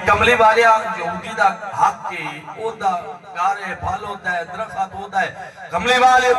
کملی والیا یہودی دا حق کی او دا گارے پھل ہوتا ہے درخت ہوتا ہے کملی والے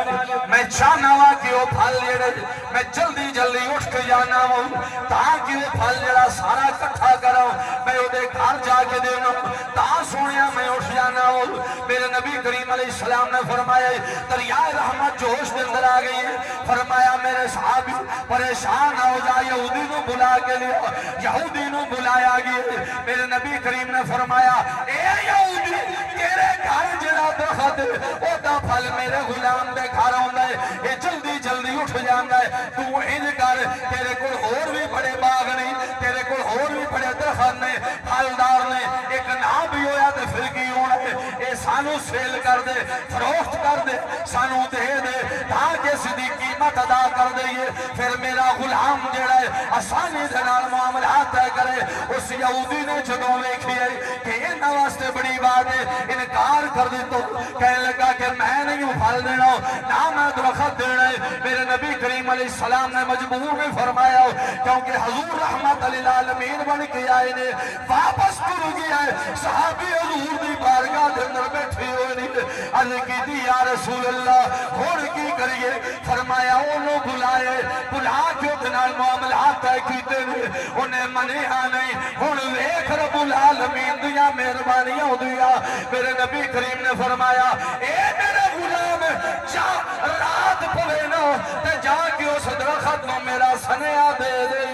میں چاہنا ہوا کہ وہ پھل جڑے میں جلدی جلدی اٹھ کے جانا ہوں تاکہ وہ پھل جڑا سارا کٹھا کروں میں وہ دے گھر جا کے دینا تا سونیا میں اٹھ جانا ہوں میرے نبی کریم علیہ السلام نے فرمایا دریائے رحمت جوش دے اندر آ گئی ہے فرمایا میرے صحابی پریشان نہ ہو جائے یہودی نو بلا کے لیا یہودی نو بلایا گیا میرے نبی کریم نے فرمایا اے یہودی تیرے گھر جڑا درخت او دا پھل میرے غلام دے گھر ہوندا ہے اے جلدی جلدی اٹھ جاندا ہے تو انج کر تیرے کول اور بھی بڑے باغ نہیں تیرے کول اور بھی بڑے درخت نے پھلدار نے ایک نہ بھی ہویا تے پھر کی ہونا ہے اے سانو سیل کر دے فروخت کر دے سانو دے دے تاکہ صدی قیمت ادا کر دئیے پھر میرا غلام جڑا ہے آسانی دے نال معاملات طے کرے اس یہودی نے جدوں ویکھی ہے کہ انہاں واسطے بڑی بات ہے انکار کر دی تو کہنے لگا کہ میں نہیں ہوں پھل دینا نہ میں درخت دینا ہے میرے نبی کریم علیہ السلام نے مجبور میں فرمایا کیونکہ حضور رحمت للعالمین بن کے آئے نے واپس کر گیا ہے صحابی حضور دی بارگاہ دے اندر بیٹھے ہوئے نہیں عرض کی دی یا رسول اللہ ہون کی کریے فرمایا انہوں بلائے بلا کے اتنا معاملات طے کیتے نہیں انہیں منع نہیں ہون ویکھ رب العالمین دیا مہربانیاں دیا میرے نبی کریم نے فرمایا اے میرے غلام جا رات پوے نہ تے جا کے اس درخت نو میرا سنیا دے دے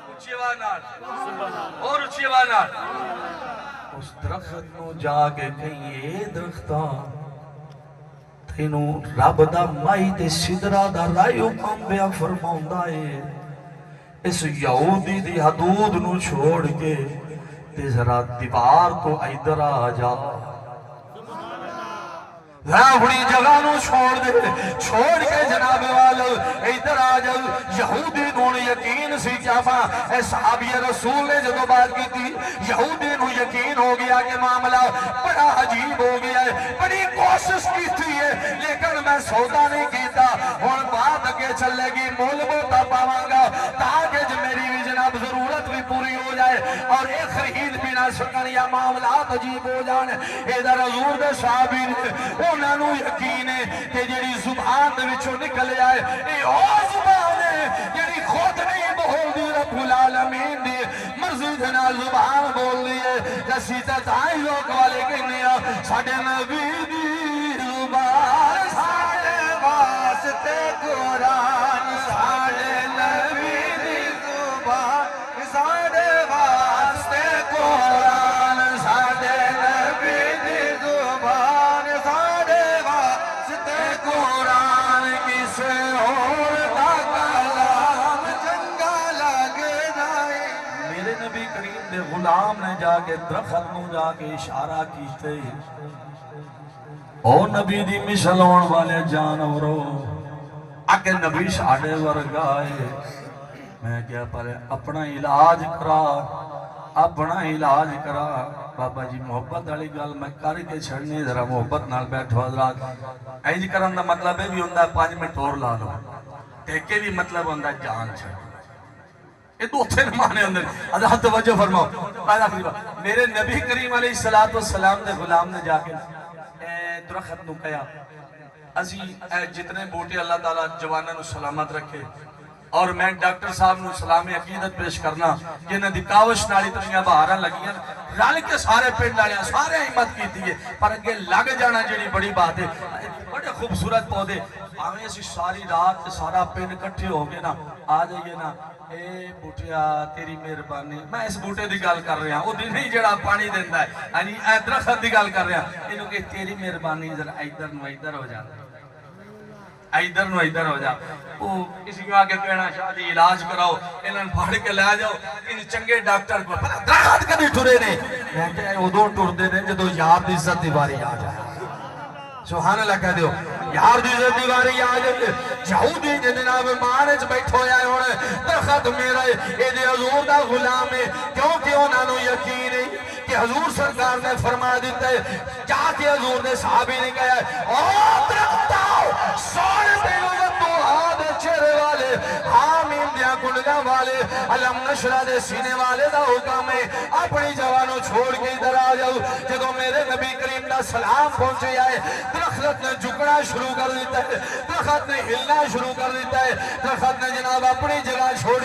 اچھی وانات اور اچھی وانات اس درخت نو جا کے کہیں درختاں تینوں رب دا مائی تے سدرہ دا رائیو کام بیا فرماؤں ہے اس یہودی دی حدود نو چھوڑ کے تے ذرا دیوار کو ادھر آ جا ذرا بڑی جگہ نو چھوڑ کے جناب والو ادھر آ جاؤ یہودی نو یقین سی چاہاں اے صحابی رسول نے جدو بات کی تھی یہودی نو یقین ہو گیا کہ معاملہ بڑا عجیب ہو گیا ہے بڑی کوشش کی تھی ہے لیکن میں سودا نہیں کیتا اور بات اگے چلے گی مول بوتا پاواں گا تاکہ میری بھی جناب ضرورت بھی پوری ہو جائے اور ایک خرید بھی نہ سکن یا معاملات عجیب ہو جانے ادھر حضور دے صحابی نے انہاں نو یقین ہے کہ جڑی زبان دے وچوں نکل جائے اے او زبان ہے جڑی خود نہیں بول دی رب العالمین دی مرضی دے نال زبان بول دی ہے جسی تے تائیں لوگ والے کہنے ساڈے نبی دی زبان ساڈے واسطے قرآن ساڈے نبی دی زبان ساڈے واسطے قرآن ساڈے نبی دی زبان ساڈے واسطے قرآن کسے اور دا کلام چنگا لگ جائے میرے نبی کریم دے غلام نے جا کے درخت نو جا کے اشارہ کیتے او نبی دی مثل ہون والے جانورو اگے نبی ساڈے ورگائے میں کیا پر اپنا علاج کرا بابا جی محبت والی گل میں کر کے چھڑنی ذرا محبت نال بیٹھو حضرات انج کرن دا مطلب یہ بھی ہوندا ہے 5 منٹ اور لا لو ٹیکے بھی مطلب ہوندا ہے جان چھڑ یہ دو تھے معنی اندر حضرات توجہ فرماؤ میرے نبی کریم علیہ السلام دے غلام نے جا کے درخت نو کہا ازی جتنے بوٹے اللہ تعالیٰ جوانہ نو سلامت رکھے اور میں ڈاکٹر صاحب نو سلام عقیدت پیش کرنا جنہاں دی کاوش نالی تنیاں بہاراں لگیاں رل کے سارے پنڈ والے سارے ہمت کیتی ہے پر اگے لگ جانا جڑی بڑی بات ہے بڑے خوبصورت پودے آویں اسی ساری رات سارا پنڈ کٹھے ہو گئے نا آ جائیے نا اے بوٹیا تیری مہربانی میں اس بوٹے دی گل کر رہا ہوں وہ نہیں جڑا پانی دیندا ہے یعنی اے درخت دی گل کر رہا ہوں انہوں کہ تیری مہربانی ذرا ادھر نو ادھر ہو جا ادھر نو ادھر ہو جا وہ کسی کو آگے کہنا شاہ جی علاج کراؤ انہوں نے پھاڑ کے لے جاؤ ان چنگے ڈاکٹر کو پتہ درخت کدی ٹرے نے میں کہ ادو ٹردے نے جدو یار دی عزت دی باری آ جائے سبحان اللہ کہہ دیو یار دی عزت دی باری آ جائے یہودی جے جناب مانچ بیٹھو آئے ہونے درخت میرا اے دے حضور دا غلام ہے کیونکہ انہوں نے یقین ہے کہ حضور سرکار نے فرما دیتا ہے جا کے حضور نے صحابی نے کہا ہے او درختہ سونے تینوں تو آدھے چہرے والے حامیم دیا کنگاں والے علم نشرہ دے سینے والے دا حکم ہے اپنی جوانوں چھوڑ کے ادھر آ جاؤ جدو میرے نبی کریم دا سلام پہنچے آئے درخت نے جھکنا شروع کر دیتا ہے درخت نے ہلنا شروع کر دیتا ہے درخت نے جناب اپنی جگہ چھوڑ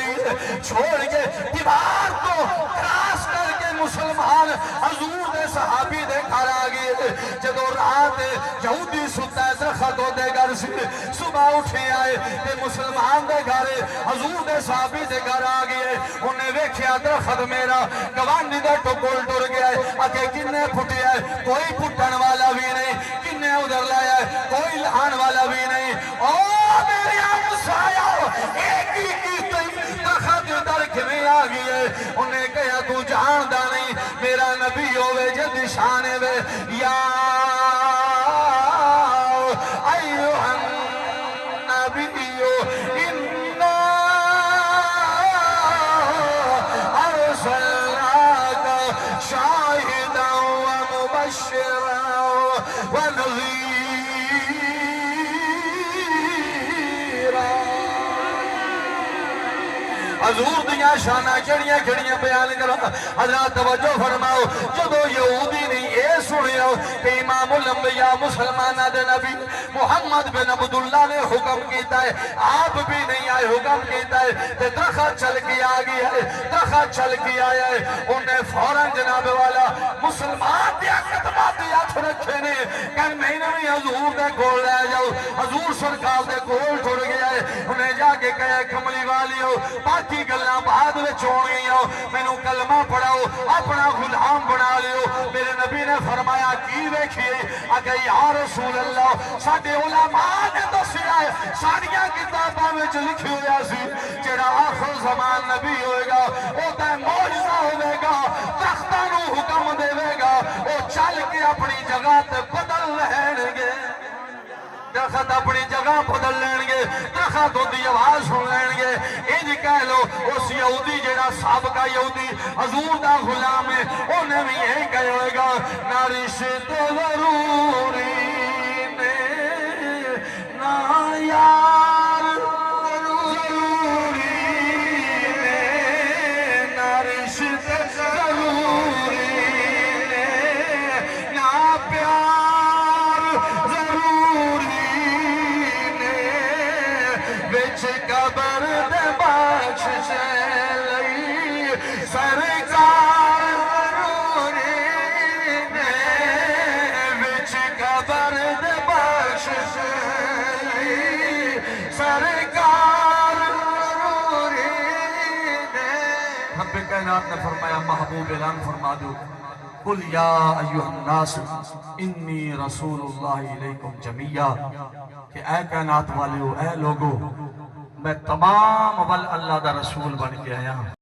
کے دیوار کو کراس کر کے مسلمان حضور دے صحابی دے گھر آ گئے جدو رات یہودی ستا ہے درخت ہوتے گھر سے صبح اٹھے آئے تے مسلمان دے گھر حضور دے صحابی دے گھر آ گئے انہیں ویکھیا درخت میرا گوانی دے ٹکول ٹر گیا ہے اکے کنے پھٹیا ہے کوئی پھٹن والا بھی نہیں کنے ادھر لایا ہے کوئی لہان والا بھی نہیں او میری ہمسایا ایک ہی کی درخت ادھر کھویں آ گئی ہے انہیں کہا تو جاندہ نہیں میرا نبی ہوئے جد شان وے یا ایوہ النبی انا ارسلناک شاہدا ومبشرا ونذیرا حضور دیا شانہ کڑیاں کڑیاں بیان کرو حضرات توجہ فرماؤ جدو یہودی نہیں اے سنیو کہ امام الانبیاء مسلمانہ دے نبی محمد بن عبداللہ نے حکم کیتا ہے آپ بھی نہیں آئے حکم کیتا ہے کہ درخت چل کے آگئی ہے درخت چل کے آیا ہے انہیں فوراں جناب والا مسلمان دیا قدمات یاد رکھے نے کہ میں نے حضور دے کول لے جاؤ حضور سرکار دے کول ٹر گیا ہے انہیں جا کے کہا کملی والی ہو باقی گلنا بعد میں چھوڑ گئی ہو میں نو کلمہ پڑھاؤ اپنا غلام بنا لیو میرے نبی نے فرمایا کی دیکھئے اگر یا رسول اللہ ساڑھے علماء نے دسیا ہے ساڑھیاں کتاباں میں جو لکھی ہویا سی جڑا آخر زمان نبی ہوئے گا وہ تے موجزہ ہوئے گا تختانو حکم دے گا وہ چل کے اپنی جگہ تے بدل رہنے گے درخت اپنی جگہ بدل لین گے درخت ہوتی آواز سن لین گے انج کہہ لو اس یہودی جڑا سابقہ یہودی حضور دا غلام ہے انہیں بھی یہی کہے ہوئے گا نہ رشتے ضروری نے نہ یار ضروری نے نہ رشتے ضروری نے نہ پیار ضروری بچ قبر دے بخش لئی سرکار ضروری نے بچ قبر دے بخش لئی سرکار ضروری نے رب کائنات نے فرمایا محبوب اعلان فرما دو قل یا ایوہ الناس انی رسول اللہ علیکم جمیعہ کہ اے کائنات والے ہو اے لوگو میں تمام اللہ دا رسول بن کے آیا ہوں